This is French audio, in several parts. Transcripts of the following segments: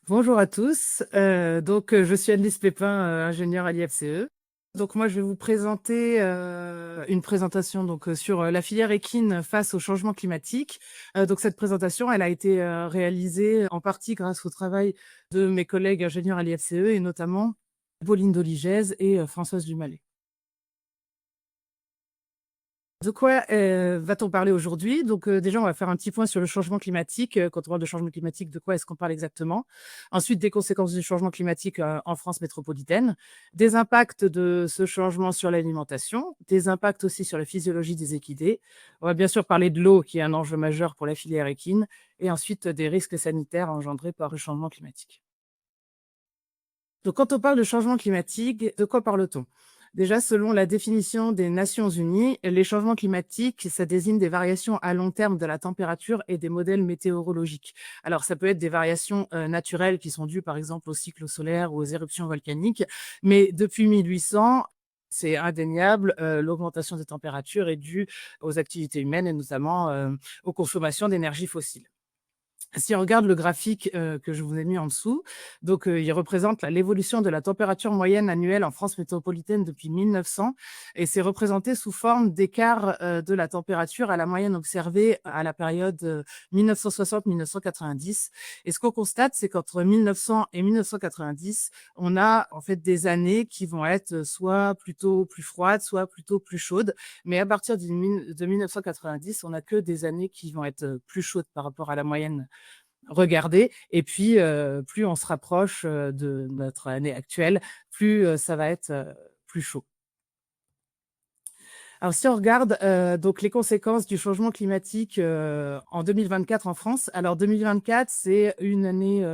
Bonjour à tous. Je suis Annelise Pépin, ingénieure à l'IFCE. Donc moi, je vais vous présenter une présentation sur la filière équine face au changement climatique. Donc cette présentation, elle a été réalisée en partie grâce au travail de mes collègues ingénieurs à l'IFCE et notamment Pauline Doligez et Françoise Dumallet. De quoi, va-t-on parler aujourd'hui? Déjà, on va faire un petit point sur le changement climatique. Quand on parle de changement climatique, de quoi est-ce qu'on parle exactement? Ensuite, des conséquences du changement climatique, en France métropolitaine, des impacts de ce changement sur l'alimentation, des impacts aussi sur la physiologie des équidés. On va bien sûr parler de l'eau, qui est un enjeu majeur pour la filière équine, et ensuite, des risques sanitaires engendrés par le changement climatique. Donc, quand on parle de changement climatique, de quoi parle-t-on? Déjà, selon la définition des Nations Unies, les changements climatiques, ça désigne des variations à long terme de la température et des modèles météorologiques. Alors, ça peut être des variations naturelles qui sont dues, par exemple, au cycle solaire ou aux éruptions volcaniques, mais depuis 1800, c'est indéniable, l'augmentation des températures est due aux activités humaines et notamment aux consommations d'énergie fossile. Si on regarde le graphique, que je vous ai mis en dessous, il représente l'évolution de la température moyenne annuelle en France métropolitaine depuis 1900 et c'est représenté sous forme d'écart, de la température à la moyenne observée à la période, 1960-1990 et ce qu'on constate, c'est qu'entre 1900 et 1990, on a en fait des années qui vont être, soit plutôt plus froides, soit plutôt plus chaudes. Mais à partir de 1990, on n'a que des années qui vont être, plus chaudes par rapport à la moyenne regarder et puis, plus on se rapproche, de notre année actuelle, plus, ça va être, plus chaud. Alors si on regarde, les conséquences du changement climatique, en 2024 en France. Alors 2024, c'est une année,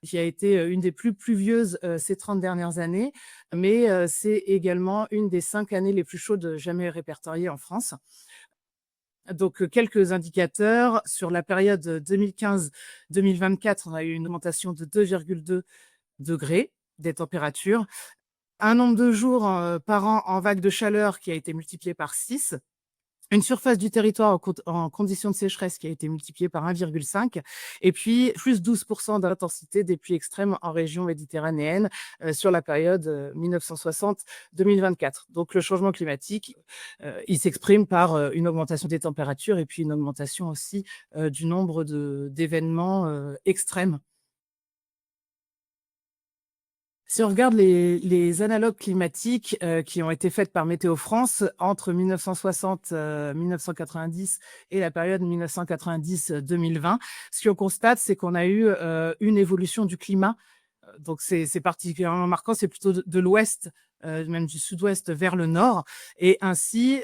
qui a été, une des plus pluvieuses, ces 30 dernières années, mais, c'est également une des 5 années les plus chaudes jamais répertoriées en France. Quelques indicateurs. Sur la période 2015-2024, on a eu une augmentation de 2,2 degrés des températures. Un nombre de jours, par an en vague de chaleur qui a été multiplié par 6. Une surface du territoire en conditions de sécheresse qui a été multipliée par 1,5 et puis plus 12% d'intensité des pluies extrêmes en région méditerranéenne, sur la période, 1960-2024. Donc le changement climatique, il s'exprime par, une augmentation des températures et puis une augmentation aussi, du nombre d'événements, extrêmes. Si on regarde les analogues climatiques, qui ont été faites par Météo France entre 1960, 1990 et la période 1990-2020, ce qu'on constate, c'est qu'on a eu, une évolution du climat. C'est particulièrement marquant, c'est plutôt de l'ouest, même du sud-ouest vers le nord et ainsi,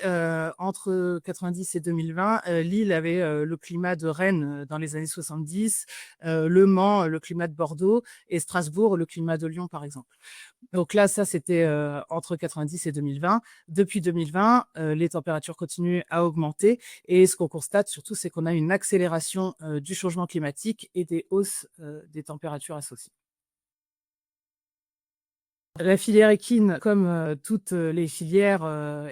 entre 90 et 2020, Lille avait, le climat de Rennes, dans les années 70, Le Mans, le climat de Bordeaux et Strasbourg, le climat de Lyon, par exemple. Donc là, ça, c'était, entre 90 et 2020. Depuis 2020, les températures continuent à augmenter et ce qu'on constate surtout, c'est qu'on a une accélération, du changement climatique et des hausses, des températures associées. La filière équine, comme, toutes, les filières,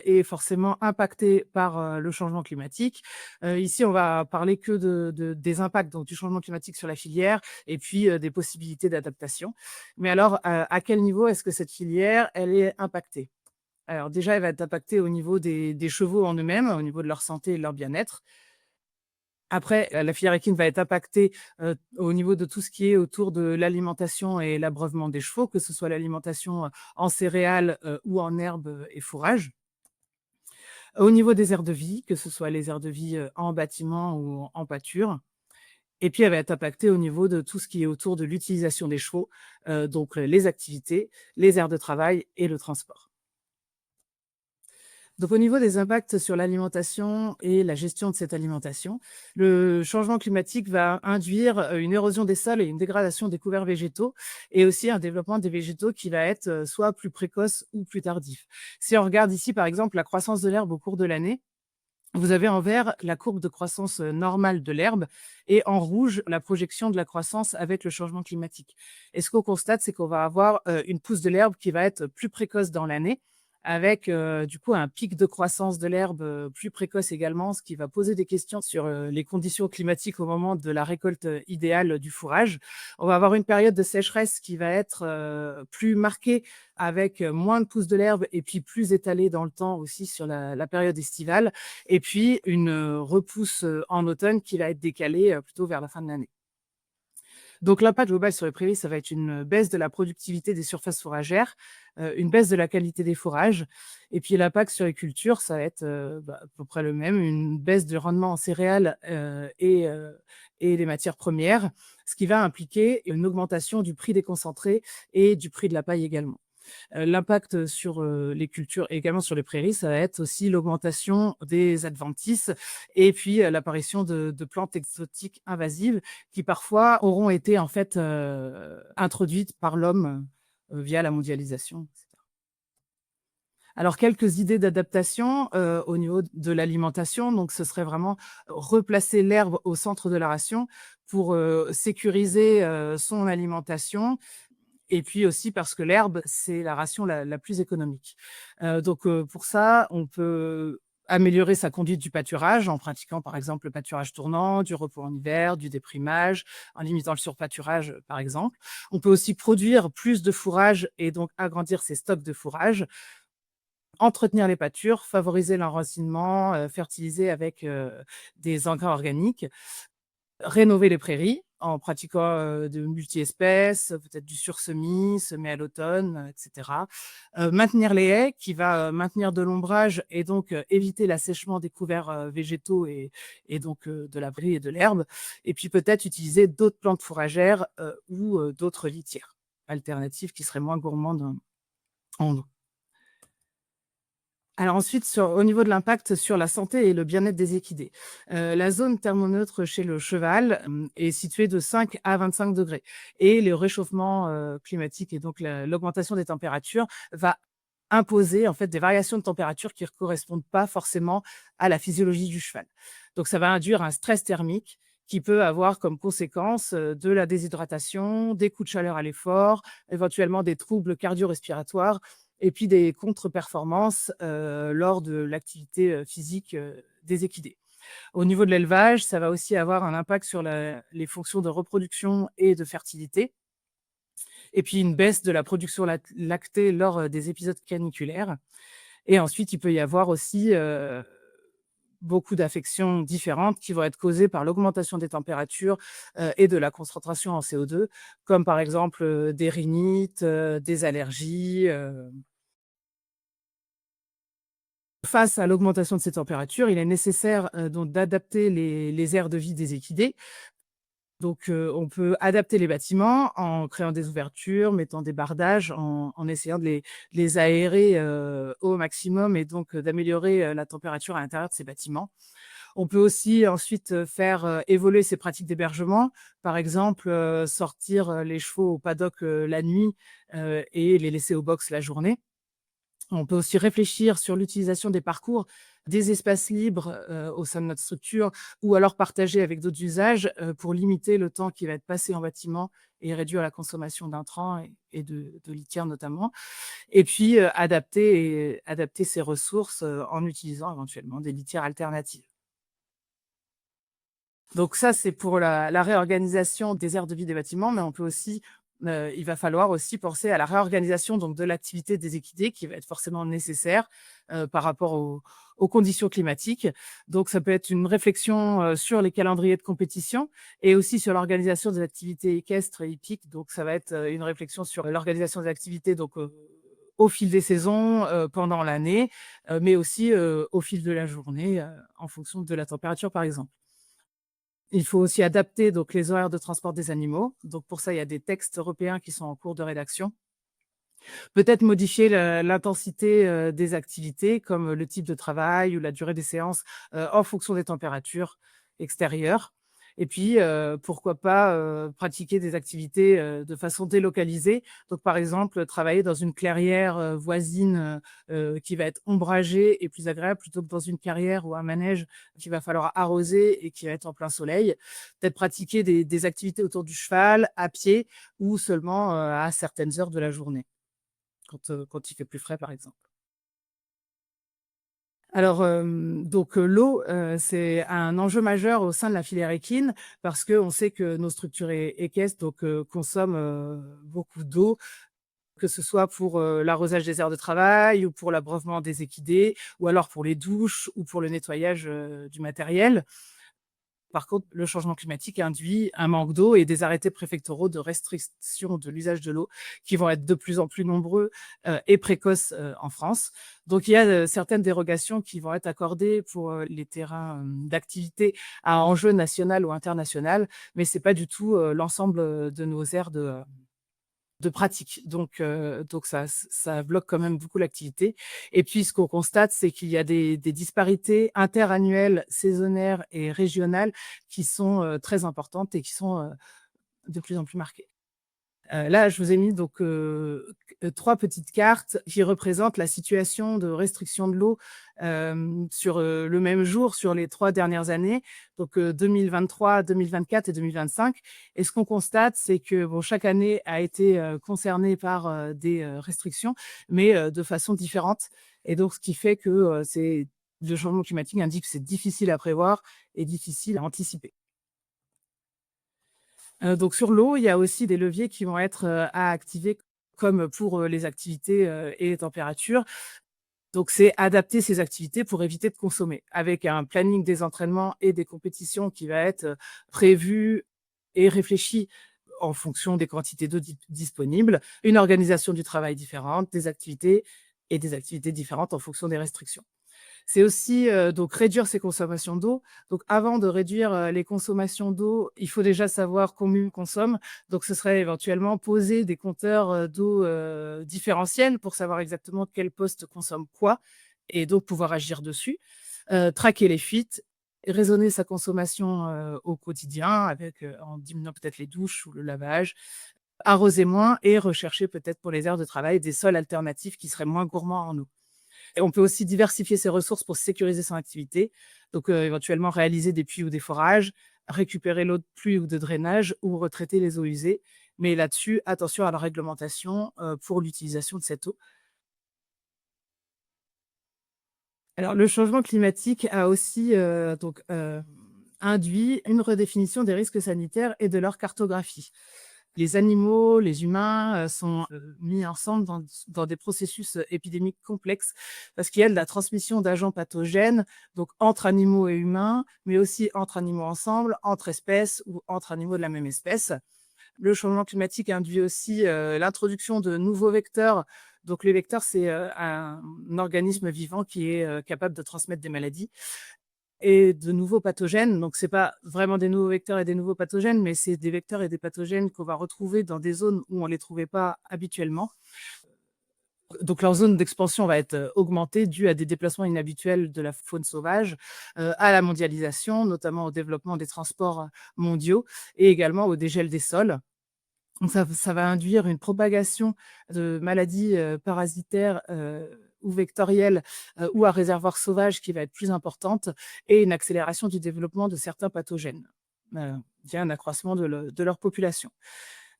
est forcément impactée par, le changement climatique. Ici, on va parler que des impacts donc du changement climatique sur la filière et puis, des possibilités d'adaptation. Mais alors, à quel niveau est-ce que cette filière, elle est impactée? Alors déjà, elle va être impactée au niveau des chevaux en eux-mêmes, au niveau de leur santé et de leur bien-être. Après, la filière équine va être impactée, au niveau de tout ce qui est autour de l'alimentation et l'abreuvement des chevaux, que ce soit l'alimentation, en céréales, ou en herbes, et fourrages. Au niveau des aires de vie, que ce soit les aires de vie, en bâtiment ou en pâture. Et puis elle va être impactée au niveau de tout ce qui est autour de l'utilisation des chevaux, les activités, les aires de travail et le transport. Donc au niveau des impacts sur l'alimentation et la gestion de cette alimentation, le changement climatique va induire, une érosion des sols et une dégradation des couverts végétaux et aussi un développement des végétaux qui va être, soit plus précoce ou plus tardif. Si on regarde ici, par exemple, la croissance de l'herbe au cours de l'année, vous avez en vert la courbe de croissance, normale de l'herbe et en rouge la projection de la croissance avec le changement climatique. Et ce qu'on constate, c'est qu'on va avoir, une pousse de l'herbe qui va être plus précoce dans l'année avec, du coup, un pic de croissance de l'herbe, plus précoce également, ce qui va poser des questions sur, les conditions climatiques au moment de la récolte, idéale du fourrage. On va avoir une période de sécheresse qui va être, plus marquée avec, moins de pousses de l'herbe et puis plus étalée dans le temps aussi sur la période estivale et puis une, repousse, en automne qui va être décalée, plutôt vers la fin de l'année. Donc l'impact global sur les prairies, ça va être une baisse de la productivité des surfaces fourragères, une baisse de la qualité des fourrages et puis l'impact sur les cultures, ça va être, à peu près le même, une baisse du rendement en céréales, et les matières premières, ce qui va impliquer une augmentation du prix des concentrés et du prix de la paille également. L'impact sur, les cultures et également sur les prairies, ça va être aussi l'augmentation des adventices et puis, l'apparition de plantes exotiques invasives qui parfois auront été en fait, introduites par l'homme, via la mondialisation et cetera. Alors quelques idées d'adaptation, au niveau de l'alimentation, donc ce serait vraiment replacer l'herbe au centre de la ration pour, sécuriser, son alimentation et puis aussi parce que l'herbe, c'est la ration la plus économique. Pour ça, on peut améliorer sa conduite du pâturage en pratiquant, par exemple, le pâturage tournant, du repos en hiver, du déprimage, en limitant le surpâturage, par exemple. On peut aussi produire plus de fourrage et donc agrandir ses stocks de fourrage, entretenir les pâtures, favoriser l'enracinement, fertiliser avec, des engrais organiques. Rénover les prairies en pratiquant, de multi-espèces, peut-être du sursemis, semer à l'automne, et cetera. Maintenir les haies qui va, maintenir de l'ombrage et donc, éviter l'assèchement des couverts, végétaux et donc, de la brie et de l'herbe et puis peut-être utiliser d'autres plantes fourragères, ou, d'autres litières alternatives qui seraient moins gourmandes en eau. Alors ensuite, au niveau de l'impact sur la santé et le bien-être des équidés. La zone thermoneutre chez le cheval, est située de 5 à 25 degrés et le réchauffement, climatique et donc l'augmentation des températures va imposer en fait des variations de température qui ne correspondent pas forcément à la physiologie du cheval. Donc ça va induire un stress thermique qui peut avoir comme conséquence, de la déshydratation, des coups de chaleur à l'effort, éventuellement des troubles cardio-respiratoires et puis des contre-performances, lors de l'activité, physique, des équidés. Au niveau de l'élevage, ça va aussi avoir un impact sur les fonctions de reproduction et de fertilité et puis une baisse de la production lactée lors, des épisodes caniculaires et ensuite il peut y avoir aussi, beaucoup d'affections différentes qui vont être causées par l'augmentation des températures, et de la concentration en CO2 comme par exemple, des rhinites, des allergies. Face à l'augmentation de ces températures, il est nécessaire, donc d'adapter les aires de vie des équidés. On peut adapter les bâtiments en créant des ouvertures, mettant des bardages, en essayant de les aérer, au maximum et donc, d'améliorer, la température à l'intérieur de ces bâtiments. On peut aussi ensuite, faire, évoluer ces pratiques d'hébergement. Par exemple, sortir, les chevaux au paddock, la nuit, et les laisser au box la journée. On peut aussi réfléchir sur l'utilisation des parcours, des espaces libres, au sein de notre structure ou alors partager avec d'autres usages, pour limiter le temps qui va être passé en bâtiment et réduire la consommation d'intrants et de litière notamment. Et puis, adapter ses ressources, en utilisant éventuellement des litières alternatives. Donc ça, c'est pour la réorganisation des aires de vie des bâtiments, mais on peut aussi, il va falloir aussi penser à la réorganisation donc de l'activité des équidés qui va être forcément nécessaire, par rapport aux conditions climatiques. Donc ça peut être une réflexion, sur les calendriers de compétition et aussi sur l'organisation des activités équestres et hippiques. Donc ça va être, une réflexion sur l'organisation des activités donc, au fil des saisons, pendant l'année, mais aussi, au fil de la journée, en fonction de la température, par exemple. Il faut aussi adapter donc les horaires de transport des animaux. Donc pour ça, il y a des textes européens qui sont en cours de rédaction. Peut-être modifier l'intensité, des activités comme le type de travail ou la durée des séances, en fonction des températures extérieures et puis, pourquoi pas, pratiquer des activités, de façon délocalisée. Donc par exemple, travailler dans une clairière, voisine, qui va être ombragée et plus agréable plutôt que dans une carrière ou un manège qu'il va falloir arroser et qui va être en plein soleil. Peut-être pratiquer des activités autour du cheval, à pied ou seulement, à certaines heures de la journée. Quand il fait plus frais, par exemple. Alors, l'eau, c'est un enjeu majeur au sein de la filière équine parce qu'on sait que nos structures équestres consomment, beaucoup d'eau, que ce soit pour, l'arrosage des aires de travail ou pour l'abreuvement des équidés ou alors pour les douches ou pour le nettoyage, du matériel. Par contre, le changement climatique induit un manque d'eau et des arrêtés préfectoraux de restriction de l'usage de l'eau qui vont être de plus en plus nombreux, et précoces, en France. Donc il y a, certaines dérogations qui vont être accordées pour, les terrains, d'activité à enjeu national ou international, mais c'est pas du tout, l'ensemble, de nos aires de pratique. Donc ça bloque quand même beaucoup l'activité et puis ce qu'on constate, c'est qu'il y a des disparités interannuelles, saisonnières et régionales qui sont, très importantes et qui sont, de plus en plus marquées. Là, je vous ai mis 3 petites cartes qui représentent la situation de restriction de l'eau, sur, le même jour sur les 3 dernières années, 2023, 2024 et 2025 et ce qu'on constate, c'est que bon, chaque année a été, concernée par, des, restrictions, mais, de façon différente et donc ce qui fait que, c'est le changement climatique indique que c'est difficile à prévoir et difficile à anticiper. Donc sur l'eau, il y a aussi des leviers qui vont être, à activer comme pour, les activités, et les températures. Donc c'est adapter ses activités pour éviter de consommer, avec un planning des entraînements et des compétitions qui va être, prévu et réfléchi en fonction des quantités d'eau disponibles, une organisation du travail différente, des activités différentes en fonction des restrictions. C'est aussi, donc réduire ses consommations d'eau. Donc avant de réduire, les consommations d'eau, il faut déjà savoir combien on consomme. Donc ce serait éventuellement poser des compteurs, d'eau, différentiels pour savoir exactement quel poste consomme quoi et donc pouvoir agir dessus. Traquer les fuites, raisonner sa consommation, au quotidien en diminuant peut-être les douches ou le lavage, arroser moins et rechercher peut-être pour les aires de travail des sols alternatifs qui seraient moins gourmands en eau. Et on peut aussi diversifier ses ressources pour sécuriser son activité. Éventuellement réaliser des puits ou des forages, récupérer l'eau de pluie ou de drainage ou retraiter les eaux usées. Mais là-dessus, attention à la réglementation, pour l'utilisation de cette eau. Alors le changement climatique a aussi, induit une redéfinition des risques sanitaires et de leur cartographie. Les animaux, les humains, sont, mis ensemble dans des processus, épidémiques complexes parce qu'il y a de la transmission d'agents pathogènes, donc entre animaux et humains, mais aussi entre animaux ensemble, entre espèces ou entre animaux de la même espèce. Le changement climatique induit aussi, l'introduction de nouveaux vecteurs. Donc les vecteurs, c'est, un organisme vivant qui est, capable de transmettre des maladies et de nouveaux pathogènes. Donc c'est pas vraiment des nouveaux vecteurs et des nouveaux pathogènes, mais c'est des vecteurs et des pathogènes qu'on va retrouver dans des zones où on les trouvait pas habituellement. Donc leur zone d'expansion va être, augmentée due à des déplacements inhabituels de la faune sauvage, à la mondialisation, notamment au développement des transports, mondiaux et également au dégel des sols. Donc ça va induire une propagation de maladies, parasitaires, ou vectorielles, ou à réservoir sauvage qui va être plus importante et une accélération du développement de certains pathogènes, via un accroissement de leur population.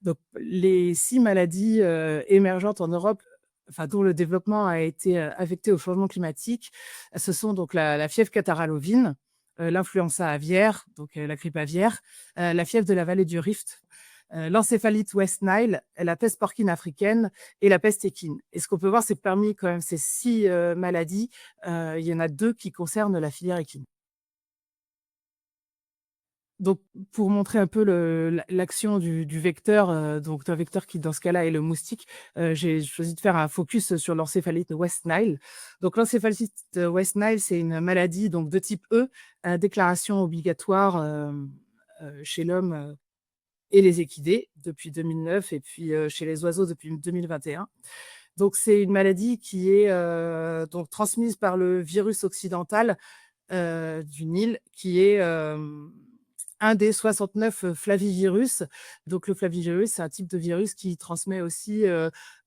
Donc les 6 maladies, émergentes en Europe, enfin dont le développement a été, affecté au changement climatique, ce sont donc la fièvre catarrhale ovine, l'influenza aviaire, donc la grippe aviaire, la fièvre de la vallée du Rift, l'encéphalite West Nile, la peste porcine africaine et la peste équine. Et ce qu'on peut voir, c'est que parmi quand même ces 6 maladies, il y en a 2 qui concernent la filière équine. Donc pour montrer un peu l'action du vecteur, donc un vecteur qui dans ce cas-là est le moustique, j'ai choisi de faire un focus sur l'encéphalite West Nile. Donc l'encéphalite West Nile, c'est une maladie donc de type E, à déclaration obligatoire, chez l'homme, et les équidés depuis 2009 et puis, chez les oiseaux depuis 2021. Donc c'est une maladie qui est, donc transmise par le virus occidental, du Nil qui est, un des 69, flavivirus. Donc le flavivirus, c'est un type de virus qui transmet aussi,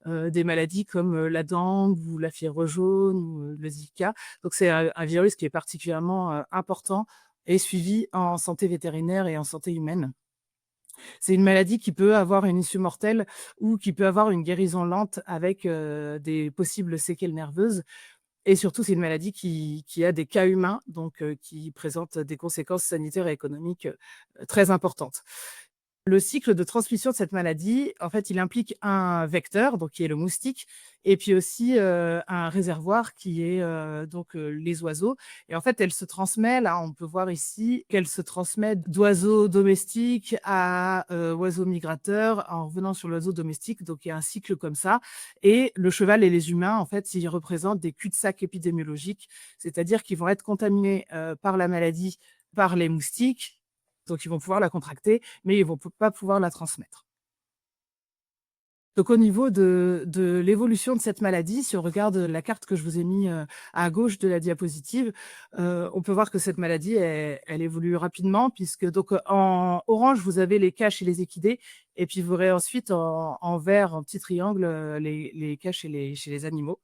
des maladies comme, la dengue ou la fièvre jaune ou, le Zika. Donc c'est un virus qui est particulièrement, important et suivi en santé vétérinaire et en santé humaine. C'est une maladie qui peut avoir une issue mortelle ou qui peut avoir une guérison lente avec, des possibles séquelles nerveuses. et surtout, c'est une maladie qui a des cas humains, donc qui présente des conséquences sanitaires et économiques, très importantes. Le cycle de transmission de cette maladie, en fait, il implique un vecteur, donc qui est le moustique, et puis aussi, un réservoir qui est, les oiseaux, et en fait, elle se transmet, là, on peut voir ici qu'elle se transmet d'oiseaux domestiques à, oiseaux migrateurs en revenant sur l'oiseau domestique, donc il y a un cycle comme ça, et le cheval et les humains, en fait, ils représentent des cul-de-sac épidémiologiques, c'est-à-dire qu'ils vont être contaminés, par la maladie, par les moustiques, donc ils vont pouvoir la contracter, mais ils vont pas pouvoir la transmettre. Donc au niveau de l'évolution de cette maladie, si on regarde la carte que je vous ai mis, à gauche de la diapositive, on peut voir que cette maladie, elle évolue rapidement puisque donc, en orange, vous avez les cas chez les équidés et puis vous aurez ensuite en vert, en petit triangle, les cas chez les animaux.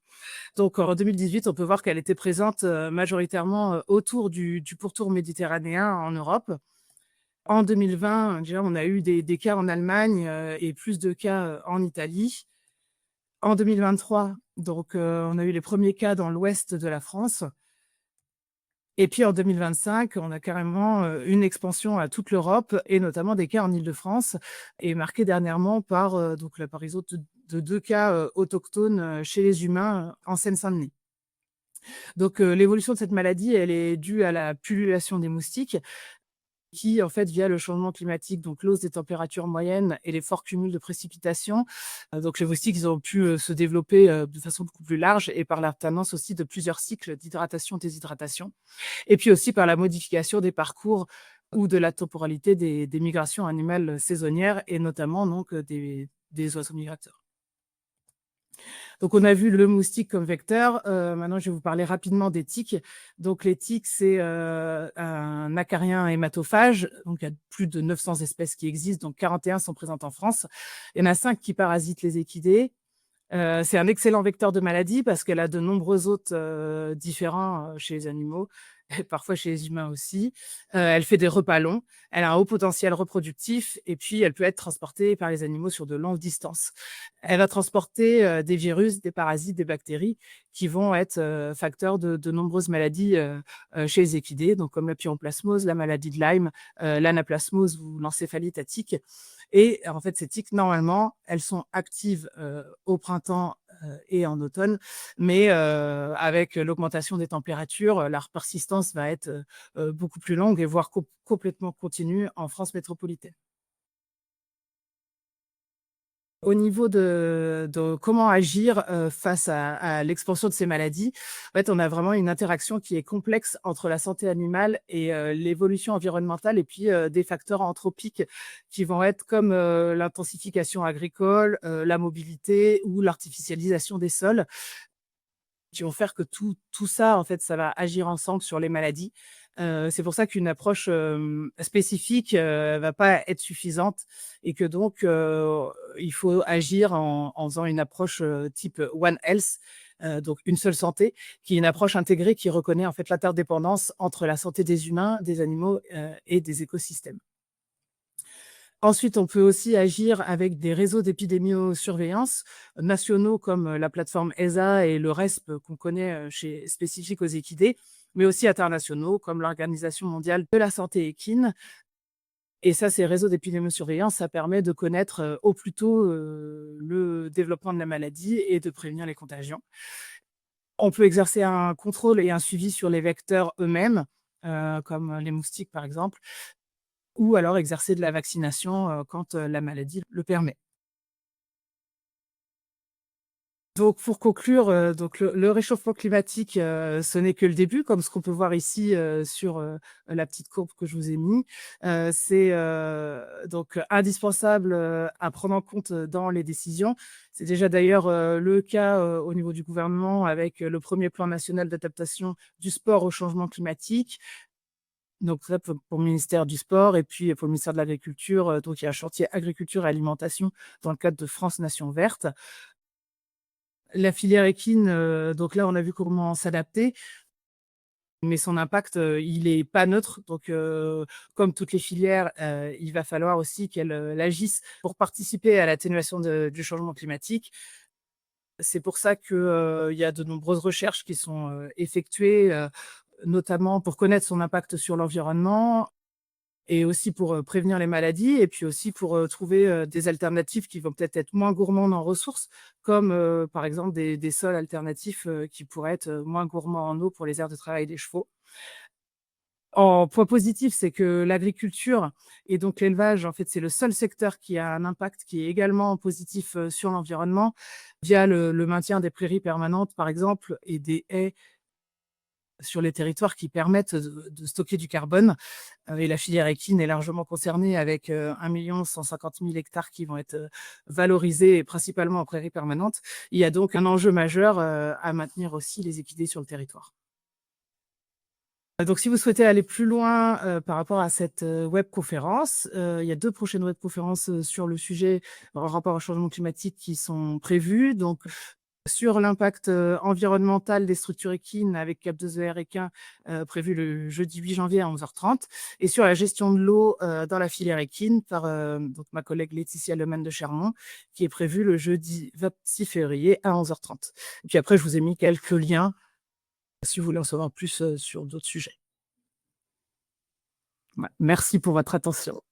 Donc en 2018, on peut voir qu'elle était présente, majoritairement, autour du pourtour méditerranéen en Europe. En 2020, déjà, on a eu des cas en Allemagne, et plus de cas, en Italie. En 2023, donc on a eu les premiers cas dans l'ouest de la France, et puis en 2025, on a carrément, une expansion à toute l'Europe et notamment des cas en Île-de-France et marqués dernièrement par, donc l'apparition de 2 cas, autochtones, chez les humains, en Seine-Saint-Denis. Donc l'évolution de cette maladie, elle est due à la pullulation des moustiques qui, en fait, via le changement climatique, donc l'hausse des températures moyennes et les forts cumuls de précipitations, donc les moustiques, ils ont pu, se développer, de façon beaucoup plus large et par l'alternance aussi de plusieurs cycles d'hydratation-déshydratation et puis aussi par la modification des parcours ou de la temporalité des migrations animales saisonnières et notamment donc, des oiseaux migrateurs. Donc on a vu le moustique comme vecteur, maintenant je vais vous parler rapidement des tiques. Donc les tiques, c'est, un acarien hématophage, donc il y a plus de 900 espèces qui existent, donc 41 sont présentes en France. Il y en a 5 qui parasitent les équidés. C'est un excellent vecteur de maladie parce qu'elle a de nombreux hôtes, différents, chez les animaux et parfois chez les humains aussi. Elle fait des repas longs, elle a un haut potentiel reproductif et puis elle peut être transportée par les animaux sur de longues distances. Elle va transporter, des virus, des parasites, des bactéries qui vont être, facteurs de nombreuses maladies, chez les équidés, donc comme la pyroplasmose, la maladie de Lyme, l'anaplasmose ou l'encéphalite à tiques. Et en fait, ces tiques, normalement, elles sont actives, au printemps, et en automne, mais avec l'augmentation des températures, leur persistance va être, beaucoup plus longue et voire complètement continue en France métropolitaine. Au niveau de comment agir, face à l'expansion de ces maladies, en fait, on a vraiment une interaction qui est complexe entre la santé animale et l'évolution environnementale et puis, des facteurs anthropiques qui vont être comme, l'intensification agricole, la mobilité ou l'artificialisation des sols qui vont faire que tout ça, en fait, ça va agir ensemble sur les maladies. C'est pour ça qu'une approche, spécifique, va pas être suffisante et que donc, il faut agir en faisant une approche, type One Health, donc une seule santé, qui est une approche intégrée qui reconnaît, en fait, l'interdépendance entre la santé des humains, des animaux, et des écosystèmes. Ensuite, on peut aussi agir avec des réseaux d'épidémiosurveillance nationaux comme la plateforme ESA et le RESP qu'on connaît spécifique aux équidés, mais aussi internationaux comme l'Organisation mondiale de la santé équine. Et ça, ces réseaux d'épidémiosurveillance, ça permet de connaître au plus tôt le développement de la maladie et de prévenir les contagions. On peut exercer un contrôle et un suivi sur les vecteurs eux-mêmes, comme les moustiques par exemple, ou alors exercer de la vaccination, quand, la maladie le permet. Donc pour conclure, donc le réchauffement climatique, ce n'est que le début comme ce qu'on peut voir ici, sur, la petite courbe que je vous ai mis. C'est, donc indispensable, à prendre en compte, dans les décisions. C'est déjà d'ailleurs, le cas, au niveau du gouvernement avec, le premier plan national d'adaptation du sport au changement climatique. Donc ça pour le ministère du sport et puis pour le ministère de l'agriculture, donc il y a un chantier agriculture et alimentation dans le cadre de France Nation verte. La filière équine, donc là on a vu comment s'adapter, mais son impact, il est pas neutre donc comme toutes les filières, il va falloir aussi qu'elles, agissent pour participer à l'atténuation du changement climatique. C'est pour ça que, il y a de nombreuses recherches qui sont, effectuées, notamment pour connaître son impact sur l'environnement et aussi pour, prévenir les maladies et puis aussi pour, trouver, des alternatives qui vont peut-être être moins gourmandes en ressources, comme, par exemple des sols alternatifs, qui pourraient être, moins gourmands en eau pour les aires de travail des chevaux. En point positif, c'est que l'agriculture et donc l'élevage, en fait, c'est le seul secteur qui a un impact qui est également positif, sur l'environnement via le maintien des prairies permanentes, par exemple, et des haies sur les territoires qui permettent de stocker du carbone. Et la filière équine est largement concernée avec, 1 150 000 hectares qui vont être, valorisés principalement en prairies permanentes. Il y a donc un enjeu majeur, à maintenir aussi les équidés sur le territoire. Donc si vous souhaitez aller plus loin, par rapport à cette, webconférence, il y a 2 prochaines webconférences, sur le sujet en rapport au changement climatique qui sont prévues. Donc sur l'impact, environnemental des structures équines avec Cap2ER Équin, prévu le jeudi 8 janvier à 11h30 et sur la gestion de l'eau, dans la filière équine par, donc ma collègue Laetitia Lemaine de Chermont, qui est prévu le jeudi 26 février à 11h30. Et puis après je vous ai mis quelques liens si vous voulez en savoir plus, sur d'autres sujets. Ouais, merci pour votre attention.